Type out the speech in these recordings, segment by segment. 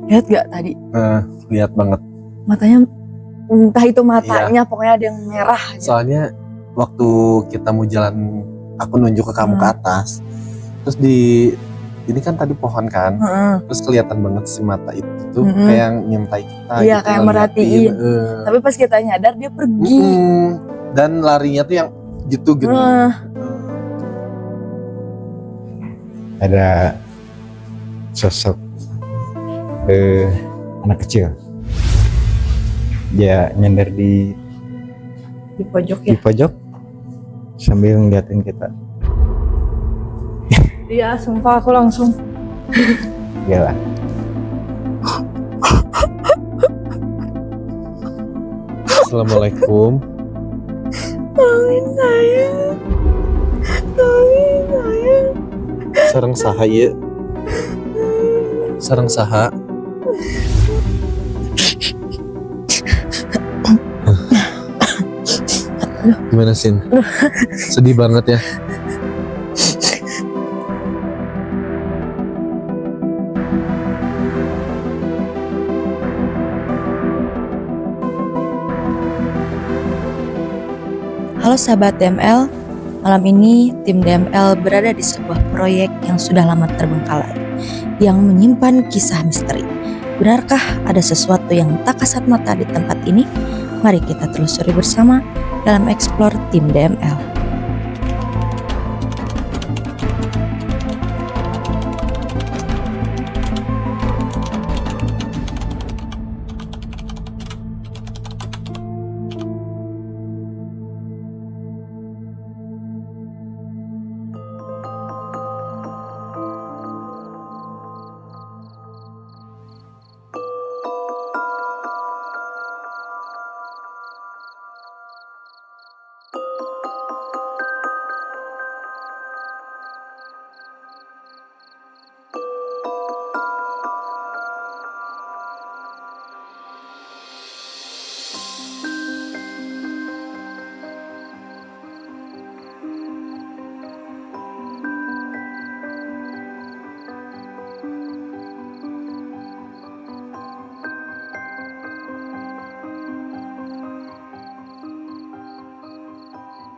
Lihat gak tadi? Lihat banget. Matanya, entah itu matanya, pokoknya ada yang merah aja. Soalnya waktu kita mau jalan, aku nunjuk ke kamu ke atas. Terus ini kan tadi pohon kan, terus kelihatan banget si mata itu tuh kayak nyintai kita. Iya, gitu, kayak merhatiin. Tapi pas kita nyadar dia pergi. Dan larinya tuh yang gitu. Ada sosok anak kecil. Dia nyender di pojok di pojok sambil ngeliatin kita. Iya, sumpah aku langsung. Gila. Assalamualaikum. Tolongin saya. Tolongin saya. Sareng saha ieu? Sareng saha? Gimana Sin? Sedih banget ya. Halo sahabat DML, malam ini tim DML berada di sebuah proyek yang sudah lama terbengkalai, yang menyimpan kisah misteri. Benarkah ada sesuatu yang tak kasat mata di tempat ini? Mari kita telusuri bersama dalam Explore tim DML.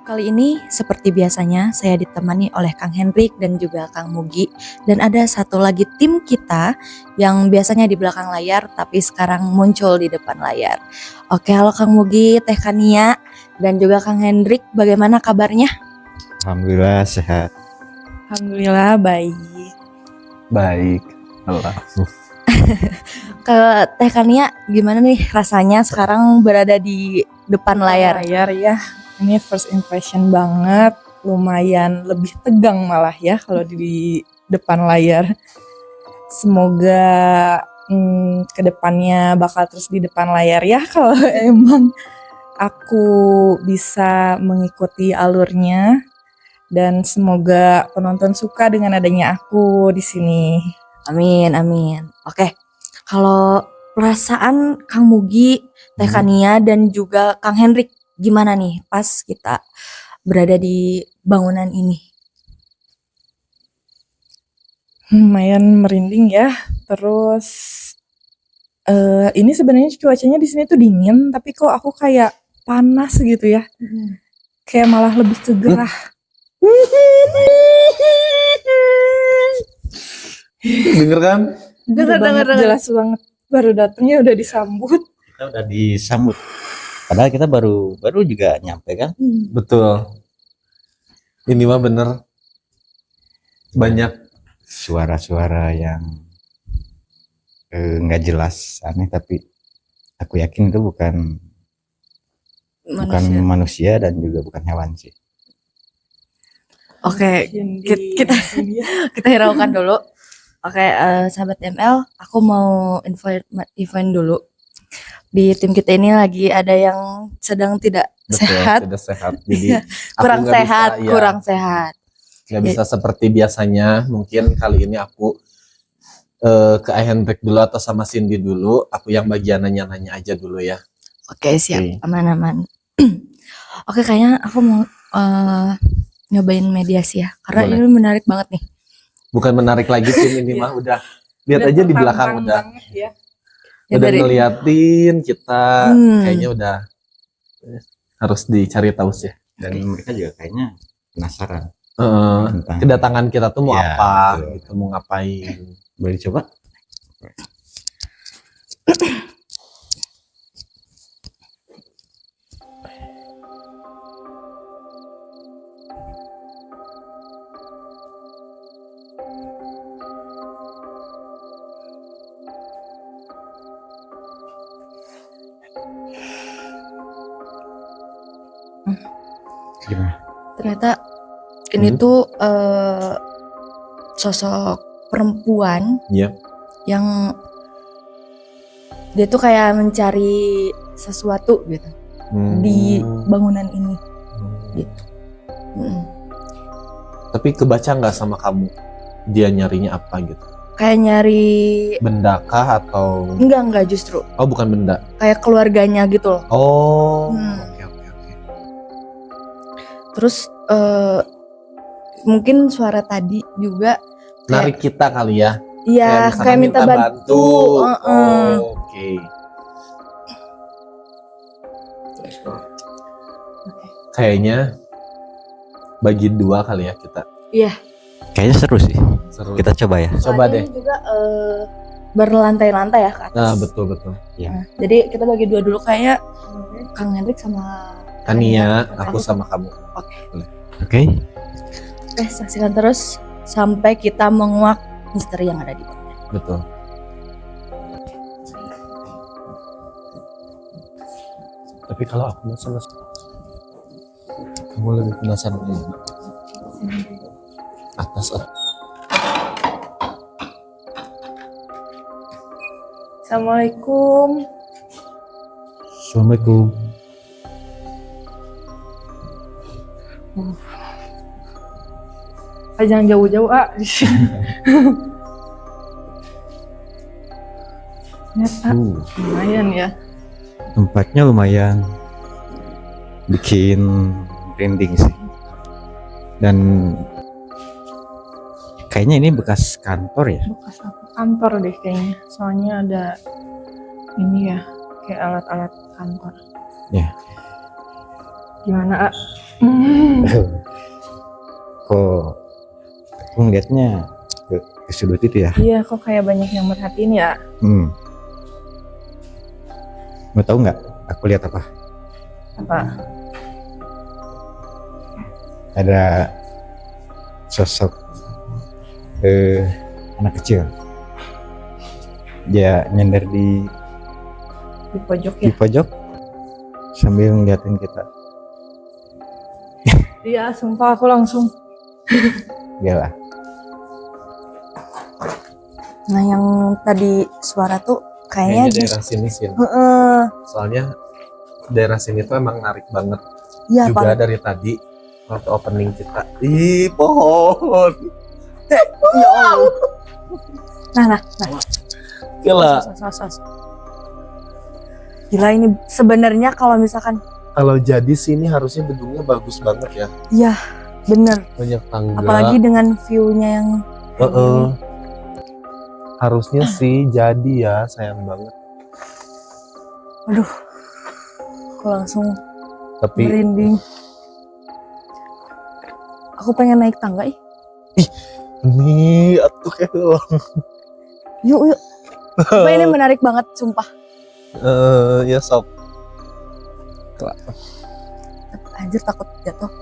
Kali ini seperti biasanya saya ditemani oleh Kang Hendrik dan juga Kang Mugi, dan ada satu lagi tim kita yang biasanya di belakang layar tapi sekarang muncul di depan layar. Oke, halo Kang Mugi, Teh Kania, dan juga Kang Hendrik, bagaimana kabarnya? Alhamdulillah sehat. Alhamdulillah baik. Baik. Allah. Ke Teh Kania, gimana nih rasanya sekarang berada di depan layar? Layar ya. Ini first impression banget, lumayan lebih tegang malah ya kalau di depan layar. Semoga kedepannya bakal terus di depan layar ya kalau emang aku bisa mengikuti alurnya, dan semoga penonton suka dengan adanya aku di sini. Amin, amin. Oke, kalau perasaan Kang Mugi, Teh Kania, dan juga Kang Hendrik gimana nih pas kita berada di bangunan ini? Lumayan merinding ya. Terus ini sebenarnya cuacanya di sini tuh dingin, tapi kok aku kayak panas gitu ya. Kayak malah lebih ke gerah. Denger kan? Dengar. Jelas banget. Baru datangnya udah disambut. Kita udah disambut. Padahal kita baru juga nyampe kan? Betul. Ini mah bener. Banyak Suara-suara yang nggak jelas, aneh, tapi aku yakin itu bukan manusia dan juga bukan hewan sih. Oke, kita hiraukan dulu. Oke, sahabat ML, aku mau infoin dulu. Di tim kita ini lagi ada yang sedang tidak sehat. Tidak sehat. Jadi kurang kurang sehat. Nggak bisa seperti biasanya. Mungkin kali ini aku ke Hendrik dulu atau sama Cindy dulu. Aku yang bagian nanya-nanya aja dulu ya. Oke, siap. Aman-aman. Oke, kayaknya aku mau nyobain mediasi ya. Karena Boleh. ini menarik banget nih. Bukan menarik lagi tim ini mah udah lihat aja di belakang tertantang udah. banget ya. Ya, Udah dari- ngeliatin kita, kayaknya udah harus dicari tahu sih. Dan mereka juga kayaknya penasaran tentang Kedatangan kita tuh mau Ya, apa, betul. gitu, mau ngapain. boleh coba. Gimana? Ternyata ini tuh sosok perempuan Iya. yang dia tuh kayak mencari sesuatu gitu di bangunan ini gitu. Tapi kebaca nggak sama kamu dia nyarinya apa gitu? Kayak nyari Benda kah atau enggak justru bukan benda? kayak keluarganya gitu loh. Oh, Hmm. oke. Terus mungkin suara tadi juga Narik kita kali ya? iya misalkan kayak minta bantu. Oh, oke. Kayaknya bagi dua kali ya kita. Iya. Kayaknya seru sih. Seru. Kita coba ya. Coba Soalnya deh. ini juga berlantai-lantai ya ke atas. Nah, betul. Nah, jadi kita bagi dua dulu kayak Kang Hendrik sama Tania, aku sama kamu. Oke. Oke, saksikan terus sampai kita menguak misteri yang ada di bawah. Betul. Tapi kalau aku sama kamu lebih penasaran ini. Atas. Assalamualaikum. Assalamualaikum. Jangan jauh-jauh Ternyata lumayan ya. Tempatnya lumayan bikin merinding sih. Dan kayaknya ini bekas kantor ya. Bekas kantor deh kayaknya. Soalnya ada ini ya, kayak alat-alat kantor. Ya. Gimana, Kok aku ngeliatnya ke sudut itu ya. Iya, kok kayak banyak yang merhatiin ya. Mau tahu nggak? Aku lihat apa? Apa? Ada sosok anak kecil. Dia nyender Di pojok di ya. pojok sambil ngeliatin kita. Iya, sumpah aku langsung. Iyalah. Nah, yang tadi suara tuh kayaknya daerah sini sih. Heeh. Soalnya daerah sini tuh emang narik banget. Iya, Juga paling dari tadi waktu opening kita. Ih, pohon. ya Allah. Nah. Gila. Sos. Gila ini sebenarnya kalau misalkan Kalau jadi sini harusnya gedungnya bagus banget ya. iya bener, Banyak tangga. apalagi dengan view-nya yang kayak gini. Harusnya sih jadi ya, sayang banget. Aduh, aku langsung Tapi merinding. Aku pengen naik tangga ini atuh kayak Yuk. Sumpah ini menarik banget, sumpah. ya sok. Anjir, takut jatuh.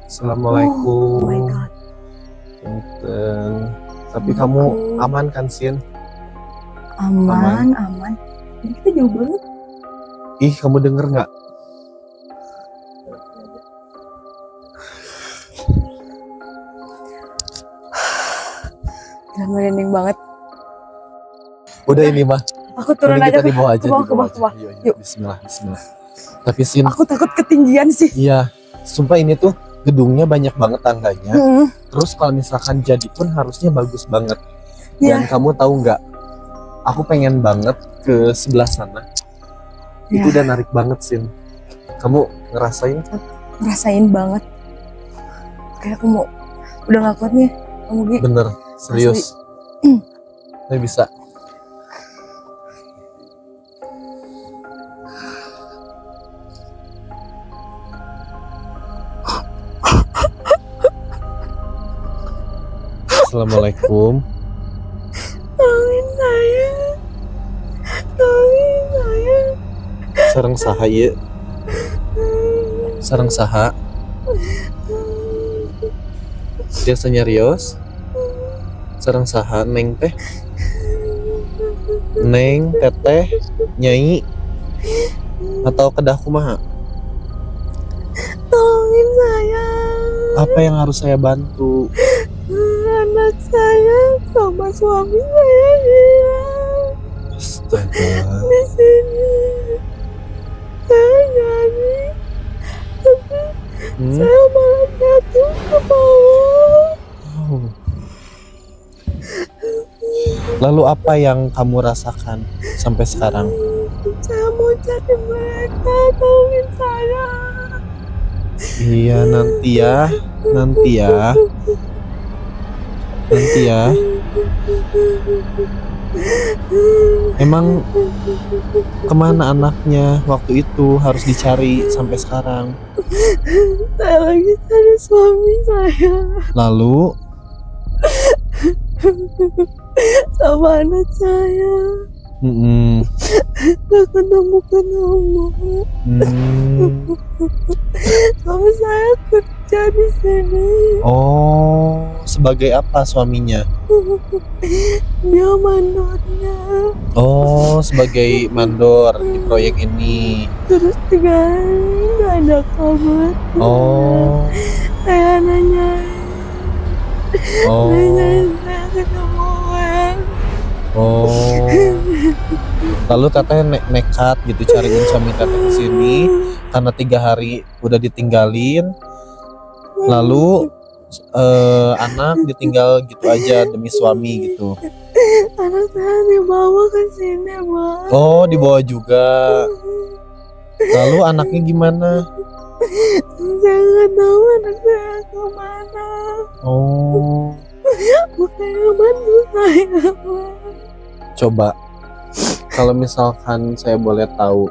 Assalamualaikum. Oh my god. Punten. Tapi kamu aman kan, Sin? Aman. Ini kita jauh banget. Ih, kamu denger nggak? Gila, merinding banget. Udah ini mah. Aku turun Mending aja kita di bawah aja. ke bawah, di bawah ke bawah. aja. Yuk. Bismillah. Tapi Sin, Aku takut ketinggian sih. iya, sumpah ini tuh gedungnya banyak banget tangganya. Terus kalau misalkan jadi pun harusnya bagus banget. Dan Iya. kamu tahu nggak? Aku pengen banget ke sebelah sana. Itu Ya. udah narik banget, Sin. Kamu ngerasain kan? Ngerasain banget. Kayak aku mau udah gak kuat nih Kang Mugi. Bener, serius. Ini bisa. Assalamualaikum. Tolongin saya. Tolongin saya. Sareng saha ieu? Sareng saha? Biasa nyarios? Sareng saha Neng teh? Neng, teteh, nyai, atau kedah kumaha? Tolongin saya. Apa yang harus saya bantu? Anak saya sama suami saya hilang Astaga. di sini. Saya nyanyi, tapi saya malah jatuh ke bawah. Oh. Lalu apa yang kamu rasakan sampai sekarang? Saya mau cari mereka, tolongin saya. Iya, nanti ya. Emang kemana anaknya waktu itu harus dicari sampai sekarang? Saya lagi cari suami saya Lalu, sama anak saya. Gak ketemu. Suami saya kerja di sini. Oh, sebagai apa suaminya? Dia mandornya. Oh, sebagai mandor di proyek ini. Terus 3 hari gak ada kabar. Oh, Saya nanyain saya ketemu ya. oh. Lalu teteh nekat gitu cariin suami teteh ke sini karena 3 hari udah ditinggalin. Lalu anak ditinggal gitu aja demi suami gitu. Anak saya dibawa ke sini, Bang. Oh, dibawa juga. Lalu anaknya gimana? Saya nggak tahu anak saya kemana. Oh, Makanya bantu saya, Bang. coba kalau misalkan saya boleh tahu,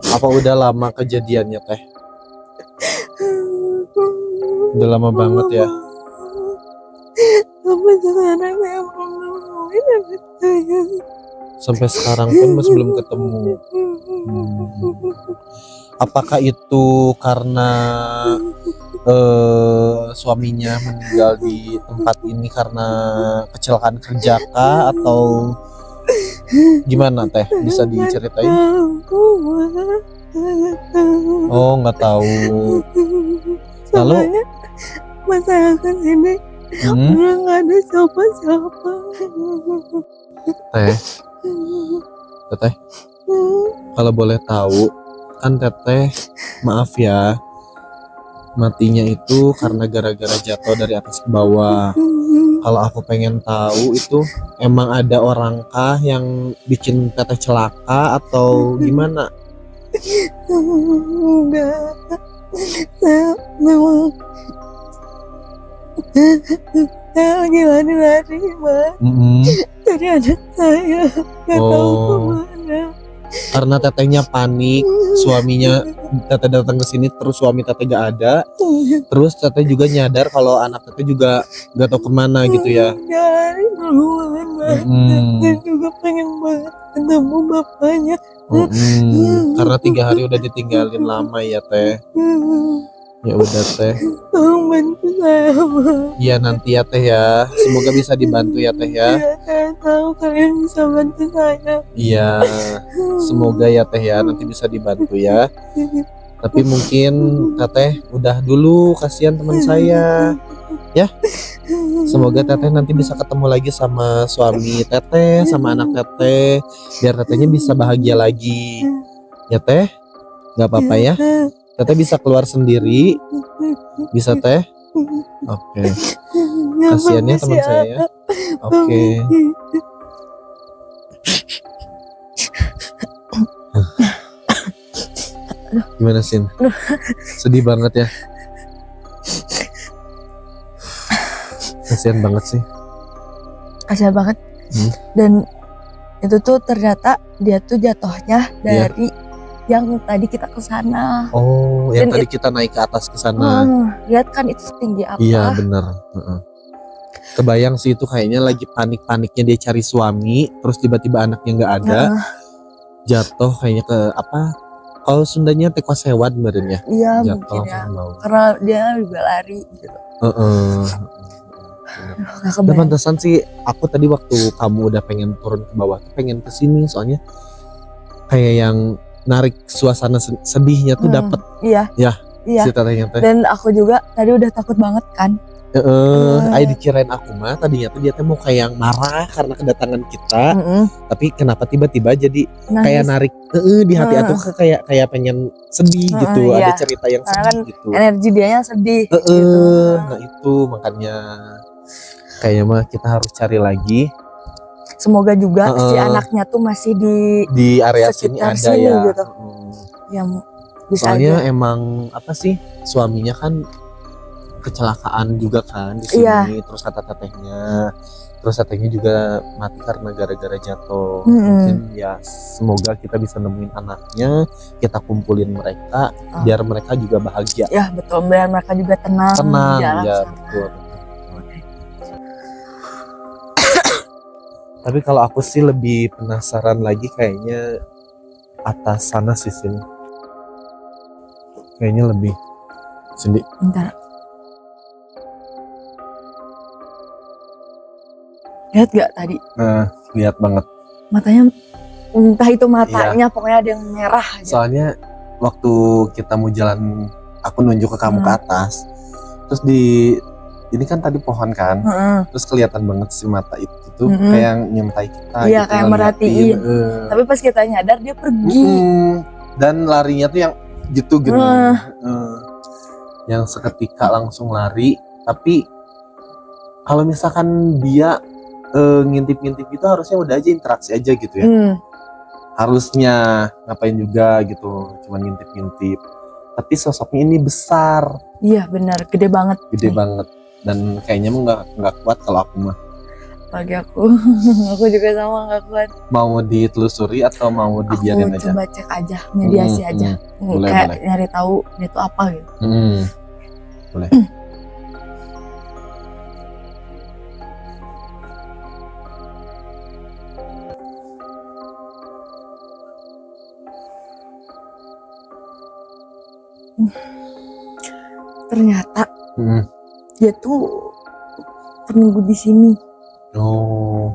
apa udah lama kejadiannya teh? Udah lama banget ya. Sampai sekarang saya belum nemuin anak saya. Sampai sekarang pun masih belum ketemu. Apakah itu karena suaminya meninggal di tempat ini karena kecelakaan kerja kah atau gimana teh? Bisa diceritain? Oh, nggak tahu. Lalu? Soalnya pas saya kesini udah nggak ada siapa-siapa. Teteh, kalau boleh tahu, kan teteh, maaf ya, matinya itu karena gara-gara jatuh dari atas ke bawah. Kalau aku pengen tahu itu emang ada orangkah yang bikin teteh celaka atau gimana? Enggak, saya memang saya lagi lari-lari, Mas. Dari anak saya nggak tahu kemana. Karena tetehnya panik, suaminya teteh datang ke sini terus suami teteh gak ada, terus teteh juga nyadar kalau anak teteh juga gak tahu kemana gitu ya. Dia lari duluan, Mas. Dan juga pengen banget ketemu bapaknya. Karena 3 hari udah ditinggalin lama ya teh. Ya udah teh. Tolong bantu saya, Mas. Iya nanti ya teh ya. Semoga bisa dibantu ya teh ya. Iya, saya tahu kalian bisa bantu saya. Iya. Semoga ya teh ya nanti bisa dibantu ya. Tapi mungkin teteh udah dulu, kasihan teman saya. Ya. Semoga teteh nanti bisa ketemu lagi sama suami teteh, sama anak teteh, biar tetehnya bisa bahagia lagi. Ya teh? Gak apa-apa ya. Teteh bisa keluar sendiri. Bisa teh? Oke. Kasihan ya teman saya ya. Oke. Gimana Sin? Sedih banget ya. Kasian banget sih. Kasihan banget. Hmm. Dan itu tuh ternyata dia tuh jatuhnya dari yang tadi kita ke sana. Oh, yang Dan tadi kita naik ke atas ke sana. Lihat kan itu setinggi apa. Iya bener. Kebayang sih itu kayaknya lagi panik-paniknya dia cari suami, terus tiba-tiba anaknya nggak ada, jatuh kayaknya ke apa? Kalau Sundanya teko sewad meren ya. Iya Jatuh mungkin ya. langsung mau. Karena dia juga lari gitu. Gak Dan kebayang. pantesan sih aku tadi waktu kamu udah pengen turun ke bawah tuh pengen kesini soalnya kayak yang narik suasana sedihnya tuh dapet Iya. Ya, Iya. si tetehnya teh. Dan aku juga tadi udah takut banget kan. Ayo dikirain aku mah tadinya tuh dia tuh mau kayak yang marah karena kedatangan kita, tapi kenapa tiba-tiba jadi kayak narik di hati aku kayak pengen sedih gitu, iya. ada cerita yang Karena sedih kan gitu. energi dianya sedih. Gitu. Nah itu makanya kayaknya mah kita harus cari lagi. Semoga juga si anaknya tuh masih di area sini sekitar ada sini ya. gitu. Yang bisa Soalnya aja. emang apa sih suaminya kan kecelakaan juga kan di sini. Iya. Terus kata tetehnya juga mati karena gara-gara jatuh. Mungkin ya semoga kita bisa nemuin anaknya, kita kumpulin mereka biar mereka juga bahagia. Ya betul, biar mereka juga tenang di jalan Ya sana. betul. Tapi kalau aku sih lebih penasaran lagi kayaknya atas sana sih Sin. Kayaknya lebih Cindy. Bentar. Lihat gak tadi? Lihat banget. Matanya, entah itu matanya, pokoknya ada yang merah aja. Soalnya waktu kita mau jalan, aku nunjuk ke kamu ke atas. Terus ini kan tadi pohon kan. Terus kelihatan banget si mata itu tuh kayak nyintai kita. Iya, gitu, kayak ngeliatin. merhatiin. Tapi pas kita nyadar dia pergi. Dan larinya tuh yang gitu gini. Yang seketika langsung lari. Tapi kalau misalkan dia ngintip-ngintip itu harusnya udah aja interaksi aja gitu ya. Harusnya ngapain juga gitu, cuman ngintip-ngintip. Tapi sosoknya ini besar. Iya benar, gede banget. Gede banget. Dan kayaknya nggak kuat kalau aku mah. Bagi aku, aku juga sama nggak kuat. Mau ditelusuri atau mau dibiarin Aku aja? coba cek aja, mediasi aja. Boleh, Kayak boleh. nyari tahu dia tuh apa gitu. Boleh. Ternyata dia tuh penunggu di sini. Oh,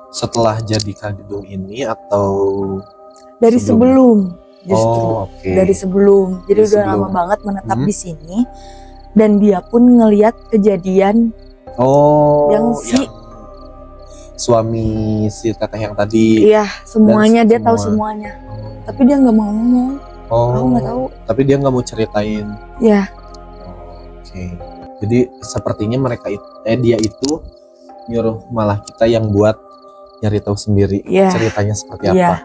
setelah jadi kadidung ini atau Dari sebelum justru. Oh, oke. Dari sebelum. Jadi Dari udah sebelum. lama banget menetap di sini. Dan dia pun ngelihat kejadian yang suami si teteh yang tadi. iya, semuanya dia tahu semua. semuanya. Tapi dia nggak mau ngomong. Aku nggak tahu. Tapi dia nggak mau ceritain. Ya, Oke. Jadi sepertinya dia itu nyuruh malah kita yang buat nyari tahu sendiri Iya. ceritanya seperti Iya. apa.